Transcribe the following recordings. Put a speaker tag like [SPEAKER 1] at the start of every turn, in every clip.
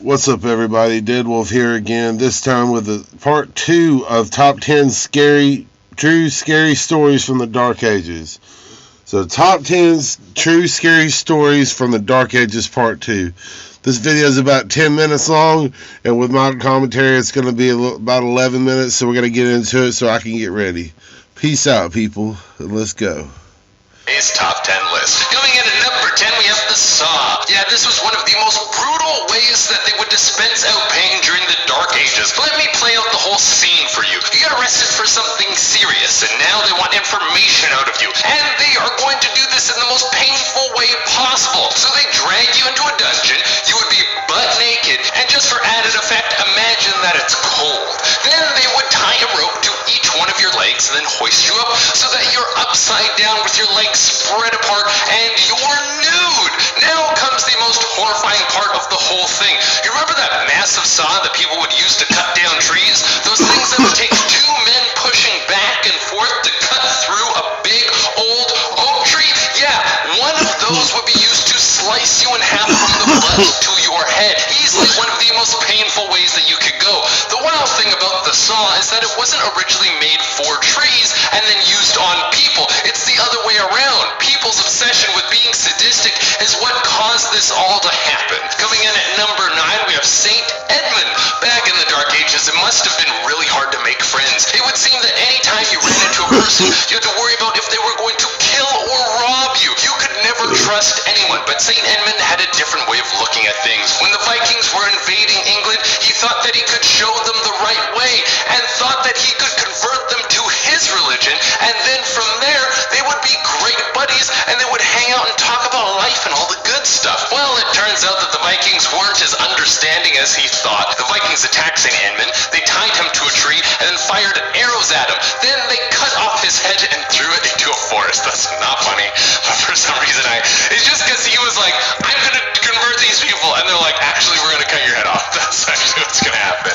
[SPEAKER 1] What's up, everybody? Dead Wolf here again, this time with a part 2 of Top 10 True Scary Stories from the Dark Ages. So, Top 10 True Scary Stories from the Dark Ages Part 2. This video is about 10 minutes long, and with my commentary, it's going to be about 11 minutes, so we're going to get into it so I can get ready. Peace out, people, and let's go.
[SPEAKER 2] Today's top 10 list. Coming in at number 10, we have the saw. Yeah, this was one of the most brutal ways that they would dispense out pain during the Dark Ages. Let me play out the whole scene for you. You got arrested for something serious, and now they want information out of you. And they are going to do this in the most painful way possible. So they drag you into a dungeon. You would be butt naked, and just for added effect, imagine that it's cold. Then they would tie a rope to each one of your legs, and then hoist you up so that you're upside down with your legs spread apart and you're nude. Now comes the most horrifying part of the whole thing. You remember that massive saw that people would use to cut down trees? Those things that would take two men pushing back and forth to cut through a big old oak tree? Yeah, one of those would be used to slice you in half from the butt to your head. Easily one of the most painful ways that you could go. The wild thing about the saw is that it wasn't originally made for trees and then used on people. It's the other way around. People's obsession with being sadistic is what caused this all to happen. Coming in at number 9, we have Saint Edmund. Back in the Dark Ages, it must have been really hard to make friends. It would seem that any time you ran into a person, you had to worry about if they were going to kill or rob you. You could never trust anyone, but Saint Edmund had a different way of looking at things. When the Vikings were invading England, he thought that he could show them the right way and thought that he could convert them to his religion, and then from there, they would be great buddies, and they would hang out and talk about life and all the good stuff. Well, it turns out that the Vikings weren't as understanding as he thought. The Vikings attacked St. Edmund, they tied him to a tree, and then fired arrows at him. Then they cut off his head and threw it into a forest. That's not funny, but for some reason it's just because he was like, I'm going to convert these people, and they're like, actually, we're going to cut your head off. That's actually what's going to happen.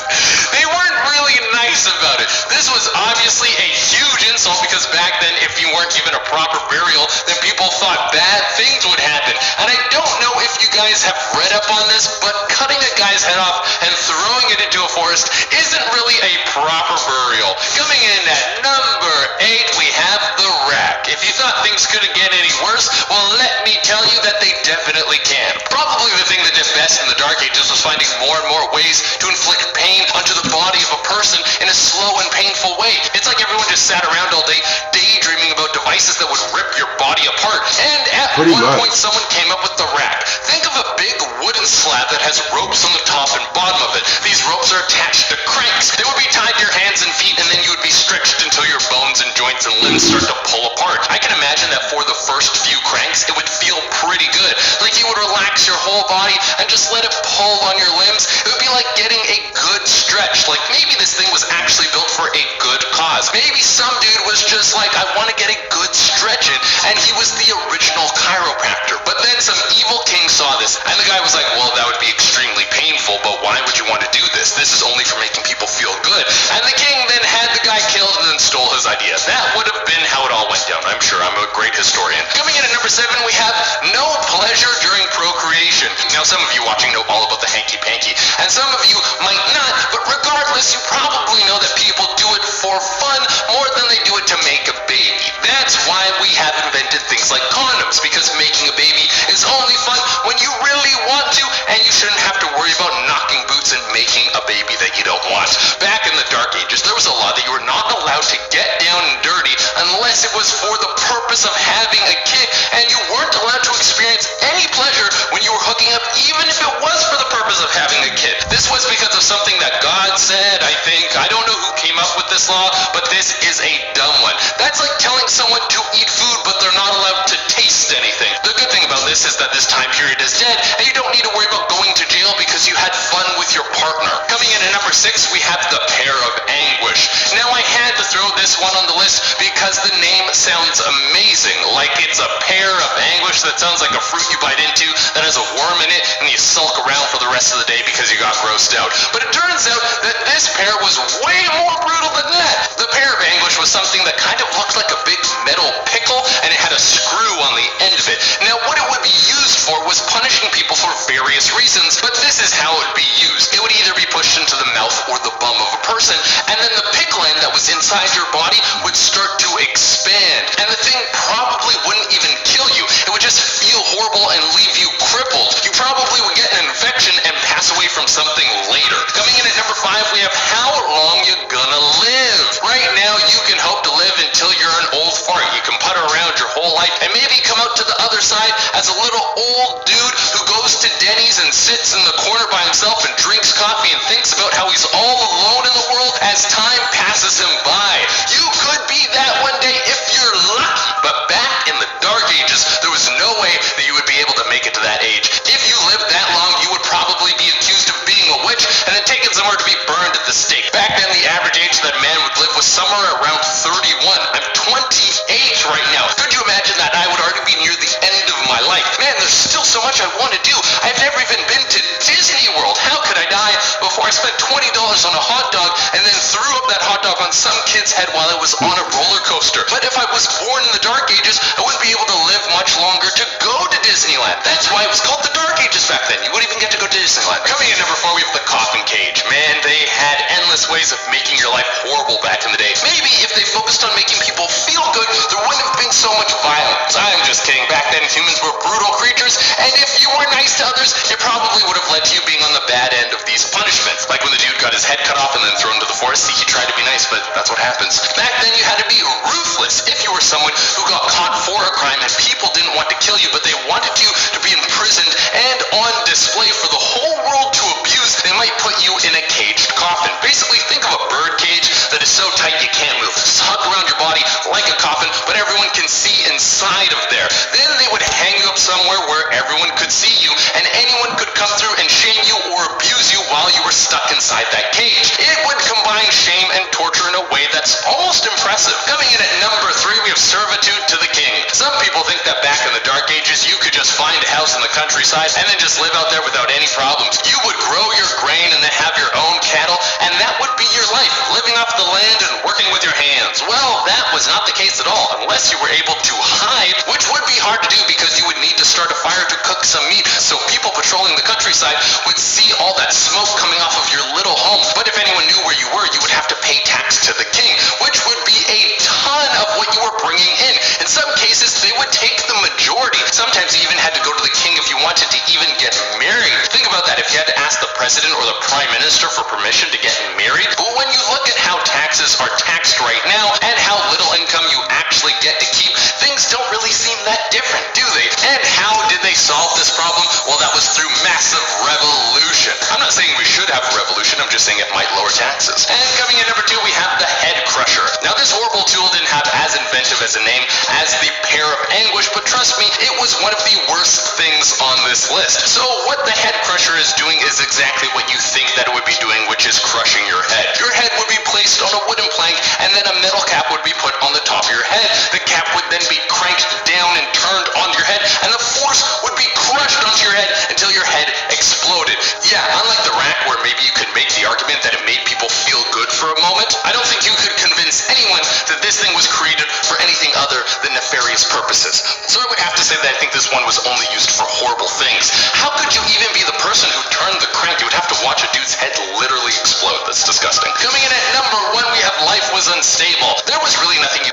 [SPEAKER 2] They weren't really nice about it. This was obviously a huge insult, because back then, if you weren't given a proper burial, then people thought bad things would happen. And I don't know if you guys have read up on this, but cutting a guy's head off and throwing it into a forest isn't really a proper burial. Coming in at number 8, we have the rack. If you thought things couldn't get any worse, well, let me tell you that they definitely can. Probably the thing that did best in the Dark Ages was finding more and more ways to inflict pain onto the body of a person in a slow and painful way. It's like everyone just sat around all day daydreaming about devices that would rip your body apart. And at one point, someone came up with the rack. Think of a big wooden slab that has ropes on the top and bottom of it. These ropes are attached to cranks. They would be tied to your hands and feet, and then you would be stretched until your bones and joints and limbs start to pull apart. I can imagine that for the first few cranks, it would feel pretty good. Like you would relax your whole body and just let it pull on your limbs. It would be like getting a good stretch. Like maybe this thing was actually built for a good cause. Maybe some dude was just like, I want to get a good stretch in, and he was the original chiropractor. But then some evil king saw this, and the guy was like, well, that would be extremely painful, but why would you want to do this? This is only for making people feel good. And the king then had the guy killed and then stole his idea. That would have been how it all went down. I'm sure I'm a great historian. Coming in at number 7, we have no pleasure during procreation. Now, some of you watching know all about the hanky-panky, and some of you might not, but regardless, you probably know that people do it for fun more than they do it to make a baby. That's why we have invented things like condoms, because making a baby is only fun when you really want to, and you shouldn't have to worry about knocking boots and making a baby that you don't want. Back in the Dark Ages, there was a law that you were not allowed to get down and dirty unless it was for the purpose of having a kid, and you weren't allowed to experience any pleasure when you were hooking up, even if it was for the purpose of having a kid. This was because of something that God said, I think. I don't know who came up with this law, but this is a dumb one. That's like telling someone to eat food, but they're not allowed to taste anything. The good thing about this is that this time period is dead, and you don't need to worry about going to jail because you had fun with your partner. Coming in at number 6, we have the Pear of Anguish. Now, I had to throw this one on the list because the name sounds amazing. Like it's a pear of anguish that sounds like a fruit you bite into that has a worm in it, and you sulk around for the rest of the day because you got grossed out. But it turns out that this pear was way more brutal than that. The Pear of Anguish was something that kind of looked like a big metal pickle, and it had a screw on the end of it. Now, what it would be used for was punishing people for various various reasons, but this is how it would be used. It would either be pushed into the mouth or the bum of a person, and then the pickle end that was inside your body would start to expand. And the thing probably wouldn't even kill you. It would just feel horrible and leave you crippled. You probably would get an infection and pass away from something later. Coming in at number 5, we have how long you gonna live. Right now, you can hope to live until you're an old fart. You can putter around your whole life and maybe come out to the other side as a little old dude who goes to Denny's and sits in the corner by himself and drinks coffee and thinks about how he's all alone in the world as time passes him by. You could be that one day if you're lucky. But back in the Dark Ages, there was no way that you would be able to make it to that age. If you lived that long, you would probably be accused of being a witch and then taken somewhere to be burned at the stake. Back then, the average age that a man would live was somewhere around 31. I'm 28 right now. Could you imagine that? I would already be near the end of my life. Man, there's still so much I want to do. I've never even been to Disney World. How could I die before I spent $20 on a hot dog and then threw up that hot dog on some kid's head while it was on a roller coaster? But if I was born in the Dark Ages, I wouldn't be able to live much longer to go to Disneyland. That's why it was called the Dark Ages back then. You wouldn't even get to go to Disneyland. Coming in number 4, we have the coffin cage. Man, they had endless ways of making your life horrible back in the day. Maybe if they focused on making people feel good, there wouldn't have been so much violence. I'm just kidding. Back then, humans were brutal creatures, and if you were nice to others, it probably would have led to you being on the bad end of these punishments. Like when the dude got his head cut off and then thrown into the forest. See, he tried to be nice, but that's what happens. Back then, you had to be ruthless if you were someone who got caught for a crime and people didn't want to kill you, but they wanted you to be imprisoned and on display for the whole world to abuse. They might put you in a caged coffin. Basically, think of a bird cage that is so tight you can't move. It's hugged around your body like a coffin, but everyone can see inside of there. Then they would hang you up somewhere where everyone could see you, and anyone could come through and shame you or abuse you while you were stuck inside that cage. It would combine shame and torture in a way that's almost impressive. Coming in at number 3, we have servitude to the king. Some people think that back in the Dark Ages, you could just find a house in the countryside and then just live out there without any problems. You would grow your grain and then have your own cattle, and that would be your life, living off the land and working with your hands. Well, that was not the case at all, unless you were able to hide, which would be hard to do because you would need to start a fire to cook some meat, so people patrolling the countryside would see all that smoke coming off of your little home. But if anyone knew where you were, you would have to pay tax to the king, which would be a ton of what you were bringing in. In some cases, they would take the majority. Sometimes you even had to go to the king if you wanted to even get married. Think about that, if you had to ask the president or the prime minister for permission to get married. But when you look at how taxes are taxed right now and how little income you actually get to keep, things don't really seem that different, do they? And how did they solve this problem? Well, that was through massive revolution. I'm not saying we should have a revolution, I'm just saying it might lower taxes. And coming in number 2, we have the head crusher. Now, this horrible tool didn't have as inventive as a name as the pear of anguish, but trust me, it was one of the worst things on this list. So what the head crusher is doing is exactly what you think that it would be doing, which is crushing your head. Your head would be placed on a wooden plank, and then a metal cap would be put on the top of your head. The cap would then be cranked down and turned onto your head, and the force would be crushed onto your head until your head exploded. Yeah, unlike the rack where maybe you could make the argument that it made people feel good for a moment, I don't think you could convince anyone that this thing was created for anything other than nefarious purposes. So I would have to say that I think this one was only used for horrible things. How could you even be the person who turned the crank? You would have to watch a dude's head literally explode. That's disgusting. Coming in at number 1, we have life was unstable. There was really nothing you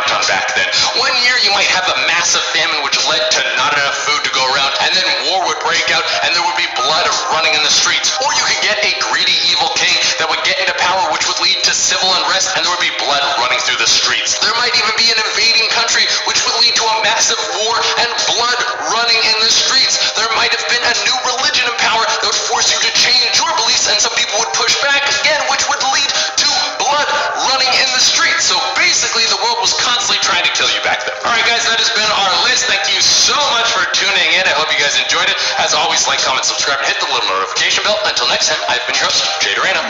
[SPEAKER 2] on back then. One year you might have a massive famine which led to not enough food to go around, and then war would break out and there would be blood running in the streets. Or you could get a greedy evil king that would get into power, which would lead to civil unrest and there would be blood running through the streets. There might even be an invading country which would lead to a massive war and blood running in the streets. There might have been a new religion in power that would force you to change your beliefs, and some people would push back again, which would lead to blood running in the streets. So basically the world was constantly trying to kill you back then. Alright guys, that has been our list. Thank you so much for tuning in. I hope you guys enjoyed it. As always, like, comment, subscribe, and hit the little notification bell. Until next time, I've been your host, Jay Dorena.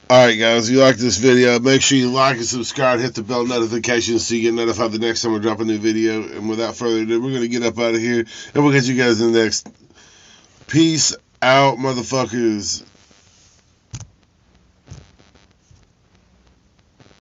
[SPEAKER 1] Alright guys, if you like this video, make sure you like and subscribe, hit the bell notifications so you get notified the next time I drop a new video. And without further ado, we're going to get up out of here and we'll catch you guys in the next. Peace out, motherfuckers.